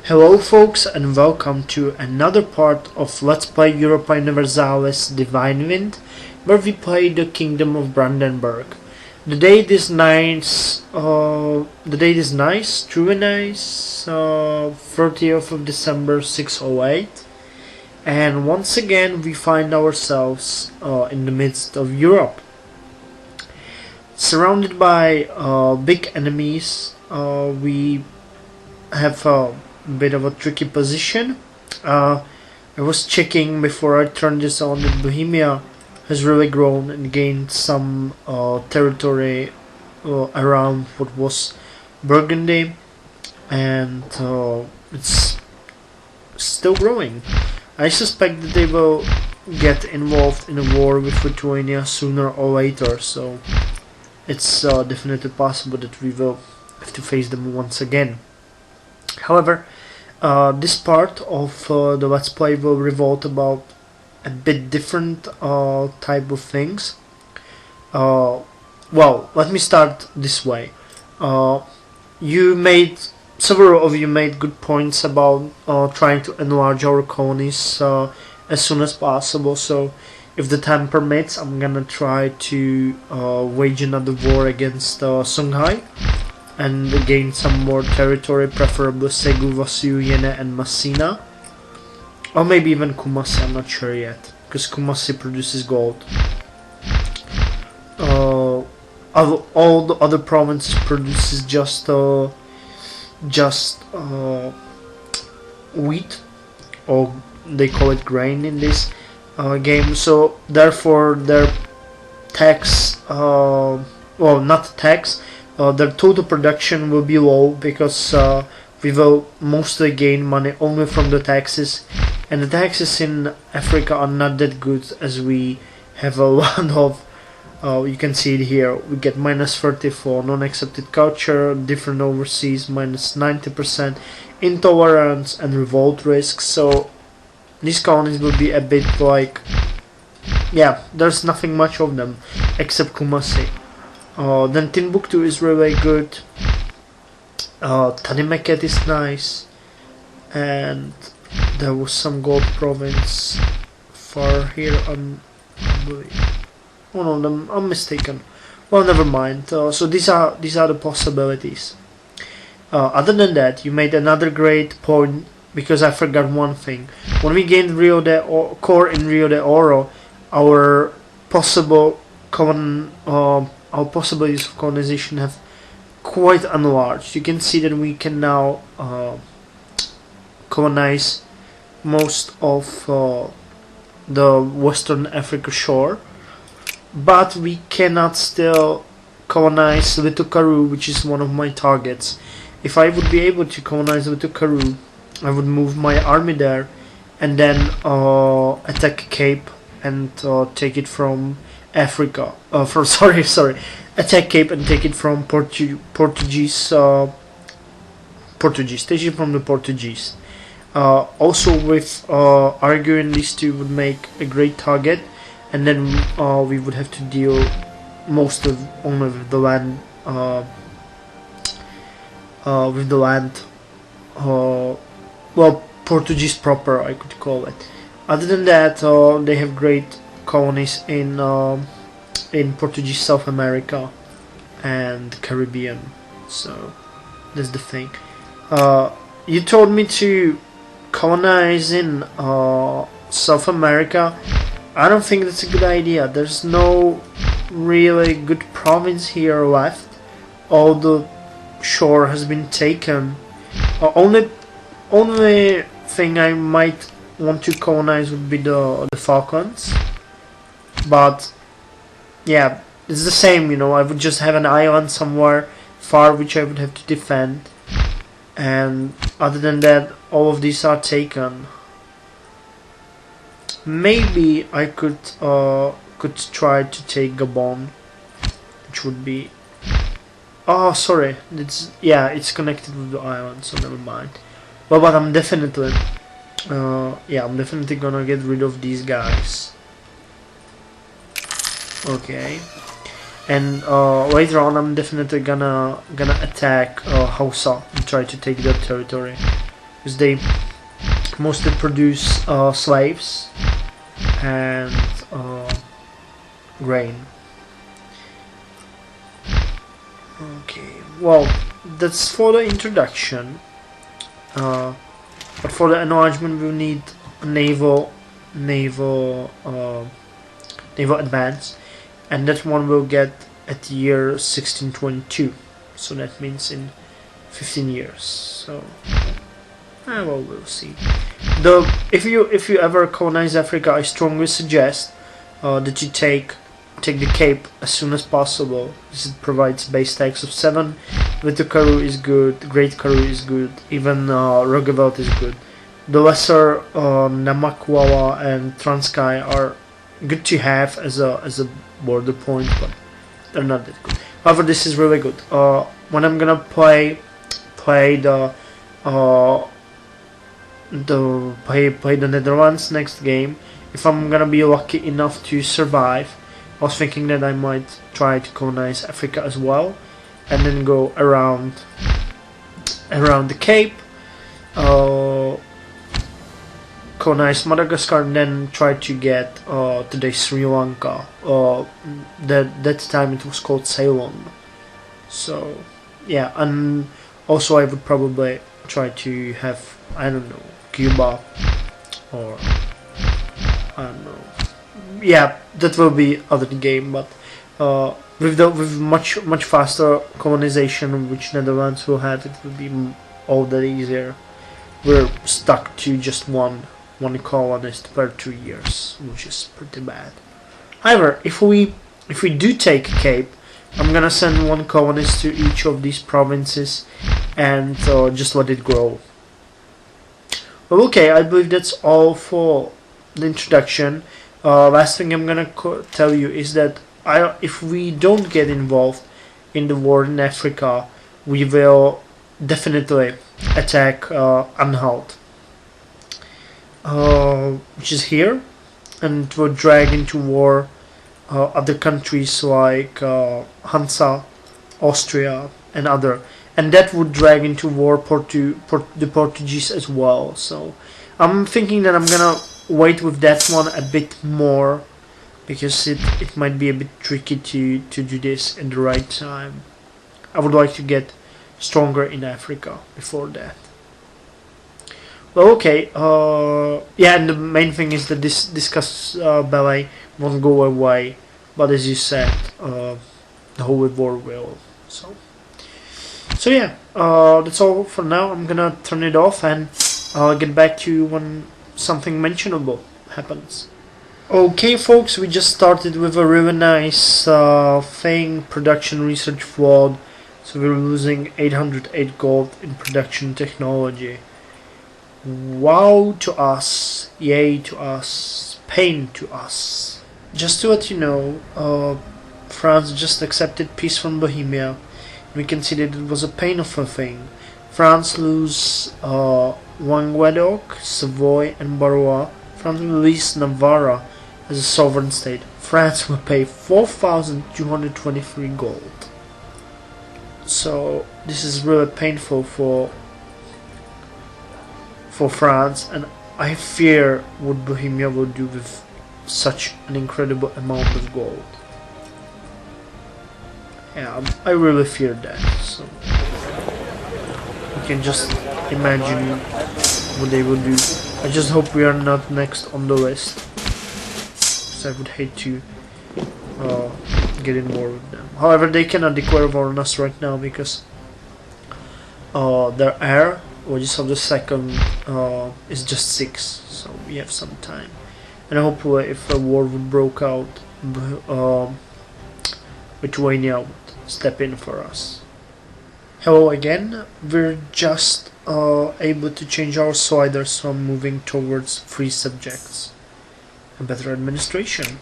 Hello folks and welcome to another part of Let's Play Europa Universalis Divine Wind, where we play the Kingdom of Brandenburg. The date is nice, truly nice, 30th of December 608, and once again we find ourselves in the midst of Europe. Surrounded by big enemies, we have a bit of a tricky position. I was checking before I turned this on that Bohemia has really grown and gained some territory around what was Burgundy, and it's still growing. I suspect that they will get involved in a war with Lithuania sooner or later, so it's definitely possible that we will have to face them once again. However, this part of the Let's Play will revolve about a bit different type of things. Well, let me start this way. Several of you made good points about trying to enlarge our colonies as soon as possible, so if the time permits, I'm gonna try to wage another war against Songhai and gain some more territory, preferably Segu, Vasyuhyene and Massina. Or maybe even Kumasi, I'm not sure yet, because Kumasi produces gold. All the other provinces produces just wheat, or they call it grain in this game, so therefore their tax, not tax, their total production will be low, because we will mostly gain money only from the taxes, and the taxes in Africa are not that good, as we have a lot of, you can see it here, we get -30 for non-accepted culture, different overseas, -90%, intolerance and revolt risk, so these colonies will be a bit like, yeah, there's nothing much of them except Kumasi. Then Timbuktu is really good, Tanimeket is nice, and there was some gold province far here, I'm mistaken. Well, never mind. So these are the possibilities. Other than that, you made another great point, because I forgot one thing. When we gained core in Rio de Oro, our possibilities of colonization have quite enlarged. You can see that we can now colonize most of the Western Africa shore, but we cannot still colonize Litukaru, which is one of my targets. If I would be able to colonize Litukaru, I would move my army there and then attack Cape and take it from Africa. Attack Cape and take it from Portuguese. Take it from the Portuguese. Also, with arguing, these two would make a great target, and then we would have to deal only with the land. Portuguese proper, I could call it. Other than that, they have great colonies in Portuguese South America and Caribbean, so that's the thing. You told me to colonize in South America. I don't think that's a good idea. There's no really good province here left. All the shore has been taken. Only thing I might want to colonize would be the Falklands, but yeah, it's the same, I would just have an island somewhere far which I would have to defend, and other than that, all of these are taken. Maybe I could try to take Gabon, which would be, sorry, it's connected with the island, so never mind. Well, but I'm definitely gonna get rid of these guys. Okay, and later on I'm definitely gonna attack Hausa and try to take that territory. because they mostly produce slaves and grain. Okay, well, that's for the introduction. But for the enlargement, we need a naval advance, and that one will get at the year 1622. So that means in 15 years. So, well, we'll see. If you ever colonize Africa, I strongly suggest that you take the Cape as soon as possible. This provides base tax of 7. Little Karoo is good, Great Karoo is good, even Roosevelt is good. The lesser Namaquawa and Transkei are good to have as a border point, but they're not that good. However, this is really good. When I'm gonna play the Netherlands next game, if I'm gonna be lucky enough to survive, I was thinking that I might try to colonize Africa as well, and then go around the Cape, colonize Madagascar, and then try to get today Sri Lanka. That time it was called Ceylon. So yeah, and also I would probably try to have, I don't know, Cuba, or I don't know. Yeah, that will be other game, but with much faster colonization, which Netherlands will have, it will be all that easier. We're stuck to just one colonist per 2 years, which is pretty bad. However, if we do take Cape, I'm gonna send 1 colonist to each of these provinces and just let it grow. Well, okay, I believe that's all for the introduction. Last thing I'm gonna tell you is that if we don't get involved in the war in Africa, we will definitely attack Anhalt, which is here, and will drag into war other countries like Hansa, Austria, and other, and that would drag into war the Portuguese as well. So I'm thinking that I'm gonna wait with that one a bit more, because it might be a bit tricky to do this at the right time. I would like to get stronger in Africa before that. Well, okay, yeah, and the main thing is that this discuss ballet won't go away, but as you said, the whole war will. So yeah, that's all for now. I'm gonna turn it off, and I'll get back to you when something mentionable happens. Okay, folks, we just started with a really nice thing, production research fraud. So we're losing 808 gold in production technology. Wow to us, yay to us, pain to us. Just to let you know, France just accepted peace from Bohemia. We can see that it was a painful thing. France lose Languedoc, Savoy, and Barrois. France will release Navarra as a sovereign state. France will pay 4,223 gold. So this is really painful for France, and I fear what Bohemia will do with such an incredible amount of gold. Yeah, I really fear that. So you can just imagine what they will do. I just hope we are not next on the list, because I would hate to get in war with them. However, they cannot declare war on us right now, because their heir, Władysław II, is just 6, so we have some time. And hopefully, if a war would break out, Lithuania would step in for us. Hello again. We're just able to change our sliders, so I'm moving towards 3 subjects and better administration.